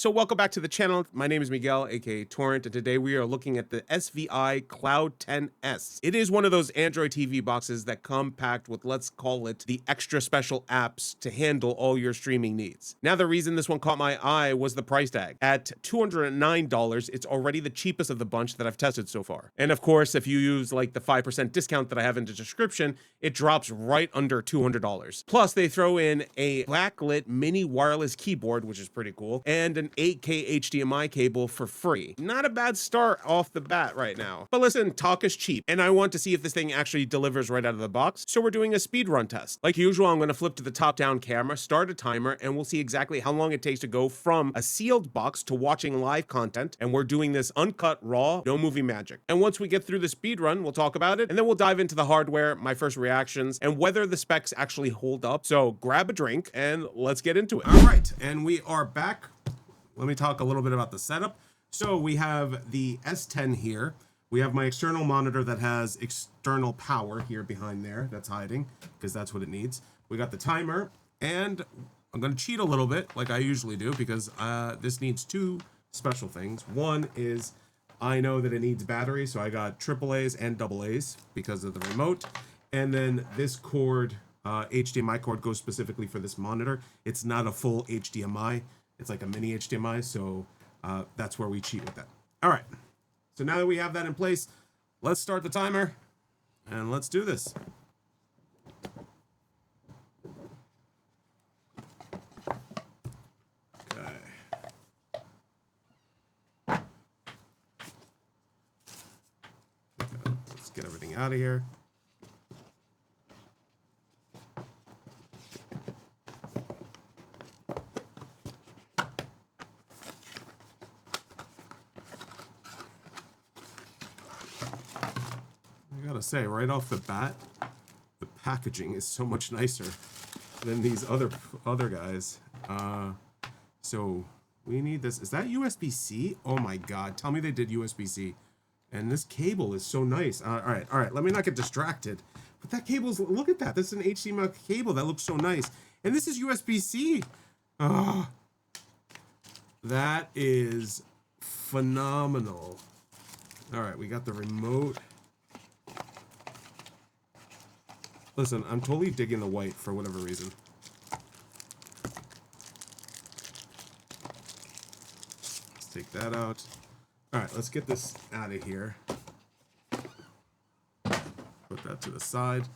So welcome back to the channel. My name is Miguel, aka Torrent, and today we are looking at the SVICLOUD 10S. It is one of those Android TV boxes that come packed with, let's call it, the extra special apps to handle all your streaming needs. Now, the reason this one caught my eye was the price tag. At $209, it's already the cheapest of the bunch that I've tested so far. And of course, if you use like the 5% discount that I have in the description, it drops right under $200. Plus, they throw in a backlit mini wireless keyboard, which is pretty cool, and an 8K HDMI cable for free. Not a bad start off the bat right now. But listen, talk is cheap, and I want to see if this thing actually delivers right out of the box, so we're doing a speed run test. Like usual, I'm going to flip to the top-down camera, start a timer, and we'll see exactly how long it takes to go from a sealed box to watching live content, and we're doing this uncut, raw, no movie magic. And once we get through the speed run, we'll talk about it, and then we'll dive into the hardware, my first reactions, and whether the specs actually hold up. So grab a drink, and let's get into it. All right, and we are back. Let me talk a little bit about the setup. So we have the S10 here. We have my external monitor that has external power here behind there. That's hiding because that's what it needs. We got the timer, and I'm going to cheat a little bit like I usually do because this needs two special things. One is I know that it needs battery, so I got AAAs and AA's because of the remote. And then this cord, HDMI cord, goes specifically for this monitor. It's not a full HDMI. It's like a mini HDMI, so that's where we cheat with that. All right, so now that we have that in place, let's start the timer, and let's do this. Okay. Let's get everything out of here. I gotta say, right off the bat, the packaging is so much nicer than these other guys. So we need this. Is that USB-C? Oh my God! Tell me they did USB-C. And this cable is so nice. All right. Let me not get distracted. But that cable's, look at that. This is an HDMI cable that looks so nice. And this is USB-C. That is phenomenal. All right, we got the remote. Listen, I'm totally digging the white for whatever reason. Let's take that out. All right, let's get this out of here. Put that to the side.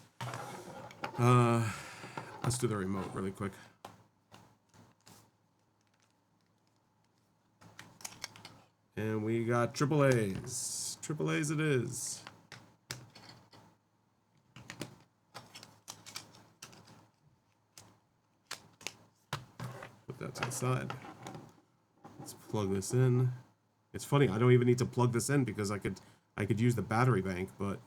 Let's do the remote really quick. And we got AAAs. AAAs it is. That to the side. Let's plug this in. It's funny, I don't even need to plug this in because I could use the battery bank, but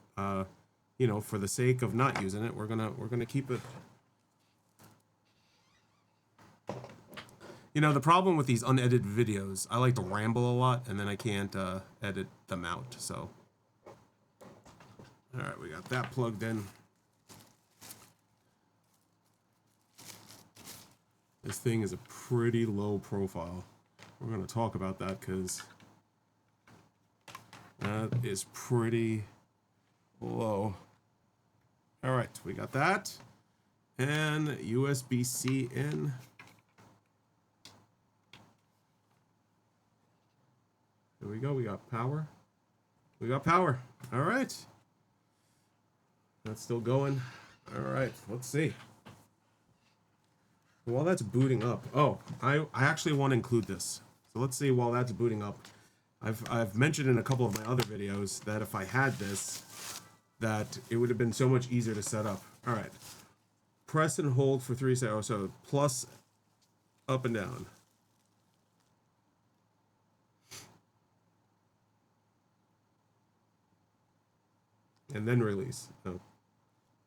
you know, for the sake of not using it, we're gonna keep it. You know, the problem with these unedited videos, I like to ramble a lot and then I can't edit them out. So all right, we got that plugged in. This thing is a pretty low profile. We're going to talk about that because that is pretty low. All right, we got that. And USB-C in. There we go. We got power. We got power. All right. That's still going. All right, let's see. While that's booting up, I actually want to include this. So let's see while that's booting up. I've mentioned in a couple of my other videos that if I had this, that it would have been so much easier to set up. All right, press and hold for 3 seconds. So plus, up and down. And then release. Oh,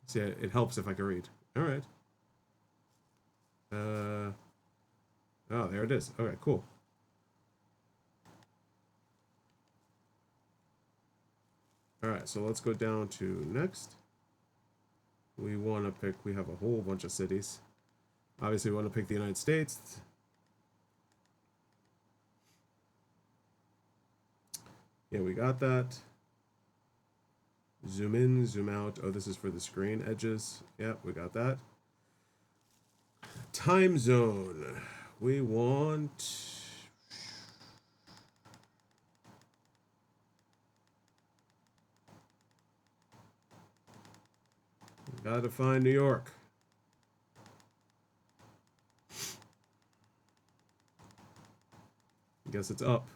see, it helps if I can read. All right. Oh, there it is. Okay, cool. All right, so let's go down to next. We want to pick, we have a whole bunch of cities. Obviously, we want to pick the United States. Yeah, we got that. Zoom in, zoom out. Oh, this is for the screen edges. Yep, we got that. Time zone. We want... Gotta find New York. I guess it's up.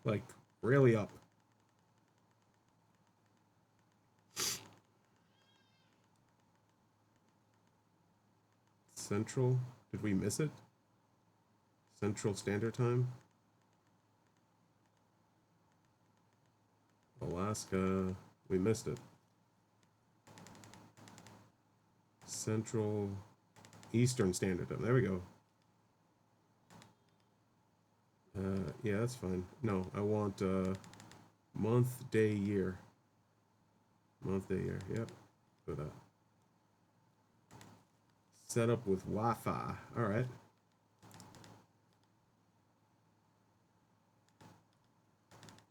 Like, really up. Central. Did we miss it? Central Standard Time. Alaska. We missed it. Central Eastern Standard Time. There we go. Yeah, that's fine. No, I want month, day, year. Month, day, year. Yep. Do that. Set up with Wi-Fi. All right.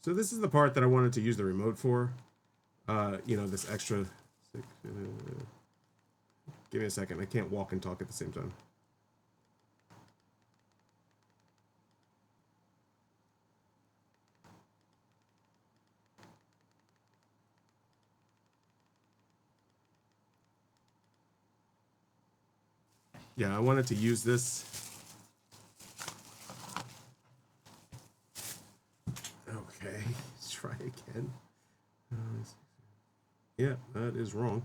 So this is the part that I wanted to use the remote for. You know, this extra... Give me a second. I can't walk and talk at the same time. Yeah, I wanted to use this. Okay, let's try again. Yeah, that is wrong.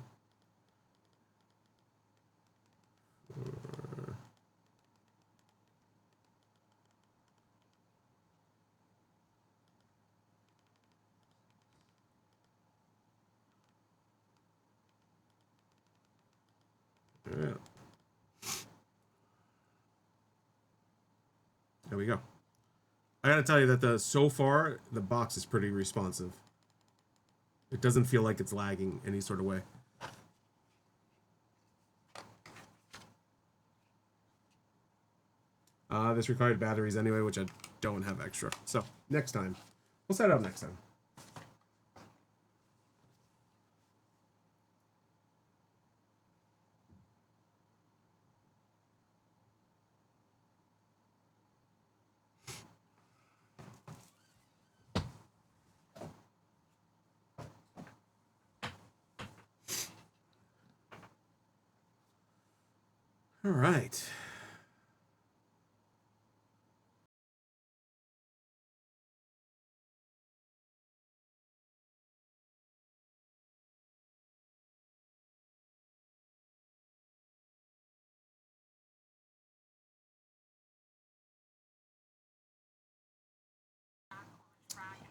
Yeah. There we go. I gotta tell you that so far the box is pretty responsive. It doesn't feel like it's lagging any sort of way. This required batteries anyway, which I don't have extra. So next time, we'll set it up next time. All right.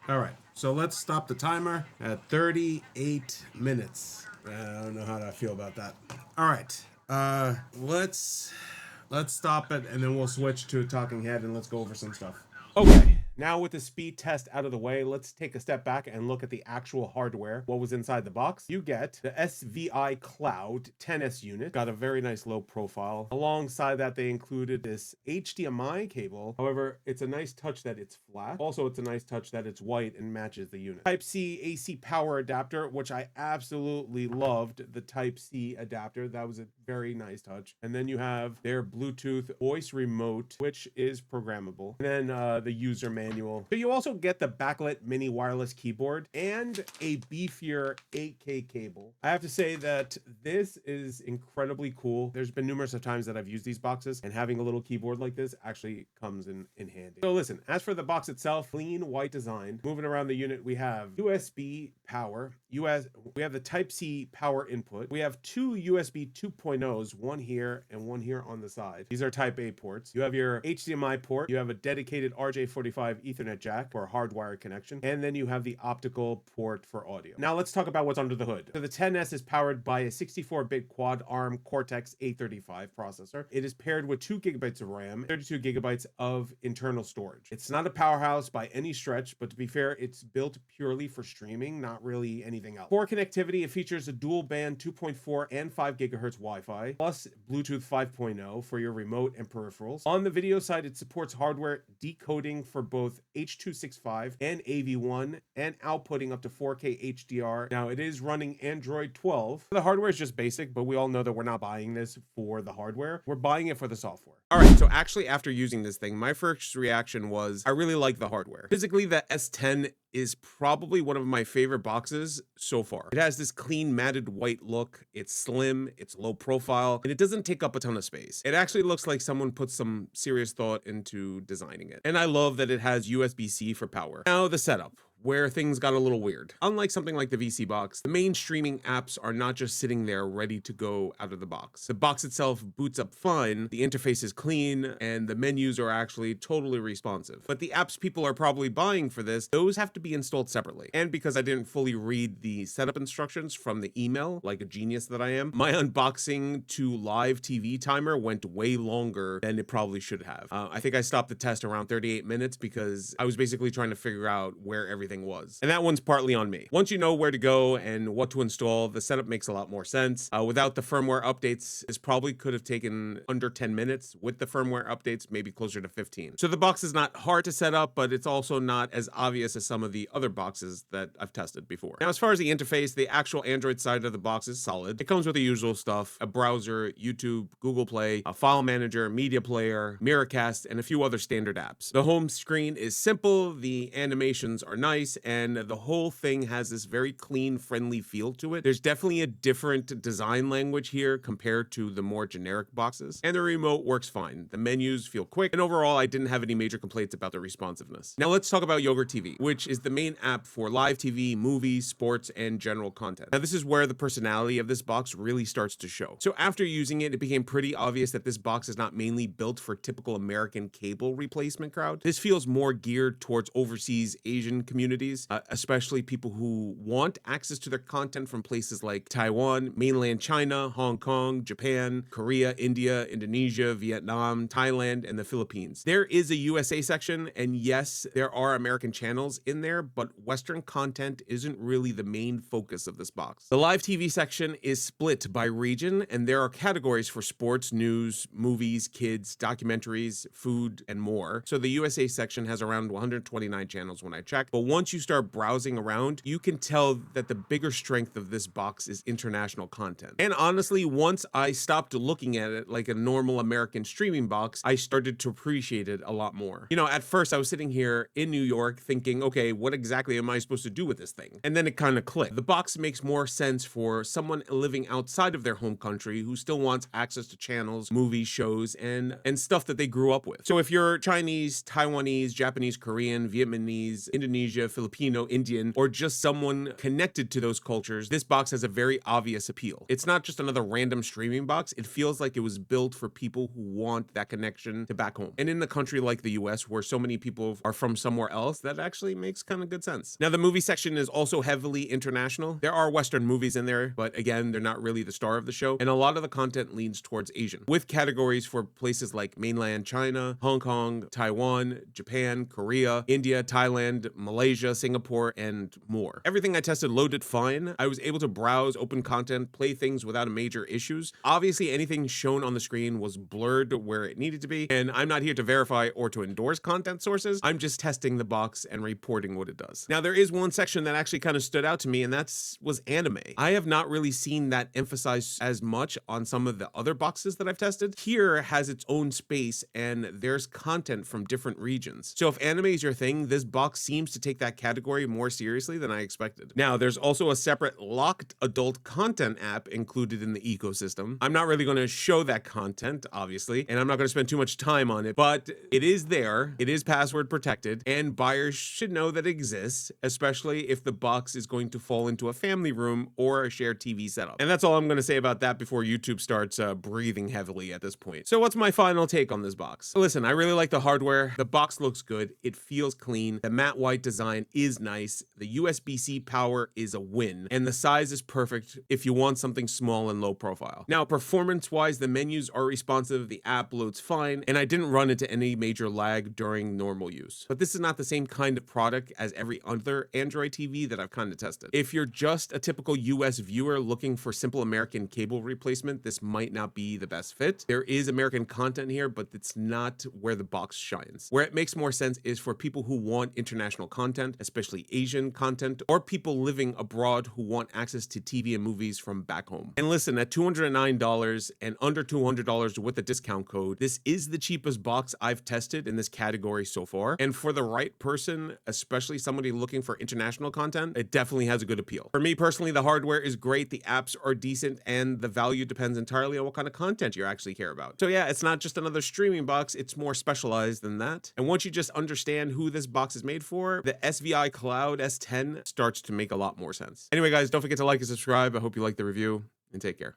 All right, so let's stop the timer at 38 minutes. I don't know how I feel about that. All right, let's stop it and then we'll switch to a talking head and let's go over some stuff. Okay, now with the speed test out of the way, let's take a step back and look at the actual hardware, what was inside the box. You get the SVICLOUD 10S unit, got a very nice low profile. Alongside that, they included this HDMI cable. However, it's a nice touch that it's flat. Also, it's a nice touch that it's white and matches the unit. Type-C AC power adapter, which I absolutely loved, the Type-C adapter. That was a very nice touch. And then you have their Bluetooth voice remote, which is programmable. And then the user manual. So you also get the backlit mini wireless keyboard and a beefier 8K cable. I have to say that this is incredibly cool. There's been numerous of times that I've used these boxes and having a little keyboard like this actually comes in handy. So listen, as for the box itself, clean white design. Moving around the unit, we have USB power, we have the Type-C power input. We have two USB 2.0s, one here and one here on the side. These are Type A ports. You have your HDMI port. You have a dedicated RJ45 Ethernet jack for a hardwired connection. And then you have the optical port for audio. Now let's talk about what's under the hood. So the 10S is powered by a 64-bit quad-ARM Cortex-A35 processor. It is paired with 2 gigabytes of RAM, 32 gigabytes of internal storage. It's not a powerhouse by any stretch, but to be fair, it's built purely for streaming, not really anything else. For connectivity, it features a dual band 2.4 and 5 gigahertz Wi-Fi, plus Bluetooth 5.0 for your remote and peripherals. On the video side, it supports hardware decoding for both H.265 and AV1, and outputting up to 4K HDR. Now, it is running Android 12. The hardware is just basic, but we all know that we're not buying this for the hardware. We're buying it for the software. All right, so actually after using this thing, my first reaction was I really like the hardware. Physically, the S10 is probably one of my favorite boxes so far. It has this clean matted white look. It's slim, it's low profile, and it doesn't take up a ton of space. It actually looks like someone put some serious thought into designing it. And I love that it has USB-C for power. Now the setup, where things got a little weird. Unlike something like the vSeeBox, the main streaming apps are not just sitting there ready to go out of the box. The box itself boots up fine, the interface is clean, and the menus are actually totally responsive. But the apps people are probably buying for this, those have to be installed separately. And because I didn't fully read the setup instructions from the email, like a genius that I am, my unboxing to live TV timer went way longer than it probably should have. I think I stopped the test around 38 minutes because I was basically trying to figure out where everything was. And that one's partly on me. Once you know where to go and what to install, the setup makes a lot more sense. Without the firmware updates, this probably could have taken under 10 minutes. With the firmware updates, maybe closer to 15. So the box is not hard to set up, but it's also not as obvious as some of the other boxes that I've tested before. Now, as far as the interface, the actual Android side of the box is solid. It comes with the usual stuff: a browser, YouTube, Google Play, a file manager, media player, Miracast, and a few other standard apps. The home screen is simple, the animations are nice, and the whole thing has this very clean, friendly feel to it. There's definitely a different design language here compared to the more generic boxes, and the remote works fine. The menus feel quick, and overall, I didn't have any major complaints about the responsiveness. Now let's talk about Yogurt TV, which is the main app for live TV, movies, sports, and general content. Now this is where the personality of this box really starts to show. So after using it, it became pretty obvious that this box is not mainly built for typical American cable replacement crowd. This feels more geared towards overseas Asian communities, especially people who want access to their content from places like Taiwan, mainland China, Hong Kong, Japan, Korea, India, Indonesia, Vietnam, Thailand, and the Philippines. There is a USA section, and yes, there are American channels in there, but Western content isn't really the main focus of this box. The live TV section is split by region, and there are categories for sports, news, movies, kids, documentaries, food, and more. So the USA section has around 129 channels when I checked, but once you start browsing around, you can tell that the bigger strength of this box is international content. And honestly, once I stopped looking at it like a normal American streaming box, I started to appreciate it a lot more. You know, at first I was sitting here in New York thinking, okay, what exactly am I supposed to do with this thing? And then it kind of clicked. The box makes more sense for someone living outside of their home country who still wants access to channels, movies, shows, and stuff that they grew up with. So if you're Chinese, Taiwanese, Japanese, Korean, Vietnamese, Indonesia, Filipino, Indian, or just someone connected to those cultures, this box has a very obvious appeal. It's not just another random streaming box. It feels like it was built for people who want that connection to back home. And in a country like the US, where so many people are from somewhere else, that actually makes kind of good sense. Now, the movie section is also heavily international. There are Western movies in there, but again, they're not really the star of the show. And a lot of the content leans towards Asian, with categories for places like mainland China, Hong Kong, Taiwan, Japan, Korea, India, Thailand, Malaysia, Singapore, and more. Everything I tested loaded fine. I was able to browse, open content, play things without major issues. Obviously, anything shown on the screen was blurred where it needed to be, and I'm not here to verify or to endorse content sources. I'm just testing the box and reporting what it does. Now, there is one section that actually kind of stood out to me, and was anime. I have not really seen that emphasized as much on some of the other boxes that I've tested. Here has its own space, and there's content from different regions. So if anime is your thing, this box seems to take that category more seriously than I expected. Now, there's also a separate locked adult content app included in the ecosystem. I'm not really going to show that content, obviously, and I'm not going to spend too much time on it, but it is there. It is password protected, and buyers should know that it exists, especially if the box is going to fall into a family room or a shared TV setup. And that's all I'm going to say about that before YouTube starts breathing heavily at this point. So what's my final take on this box? Listen, I really like the hardware. The box looks good. It feels clean. The matte white design is nice. The USB-C power is a win, and the size is perfect if you want something small and low profile. Now, performance-wise, the menus are responsive, the app loads fine, and I didn't run into any major lag during normal use. But this is not the same kind of product as every other Android TV that I've kind of tested. If you're just a typical US viewer looking for simple American cable replacement, this might not be the best fit. There is American content here, but it's not where the box shines. Where it makes more sense is for people who want international content, especially Asian content, or people living abroad who want access to TV and movies from back home. And listen, at $209 and under $200 with a discount code, this is the cheapest box I've tested in this category so far. And for the right person, especially somebody looking for international content, it definitely has a good appeal. For me personally, the hardware is great, the apps are decent, and the value depends entirely on what kind of content you actually care about. So yeah, it's not just another streaming box, it's more specialized than that. And once you just understand who this box is made for, the SVICLOUD S10 starts to make a lot more sense. Anyway guys, don't forget to like and subscribe. I hope you liked the review, and take care.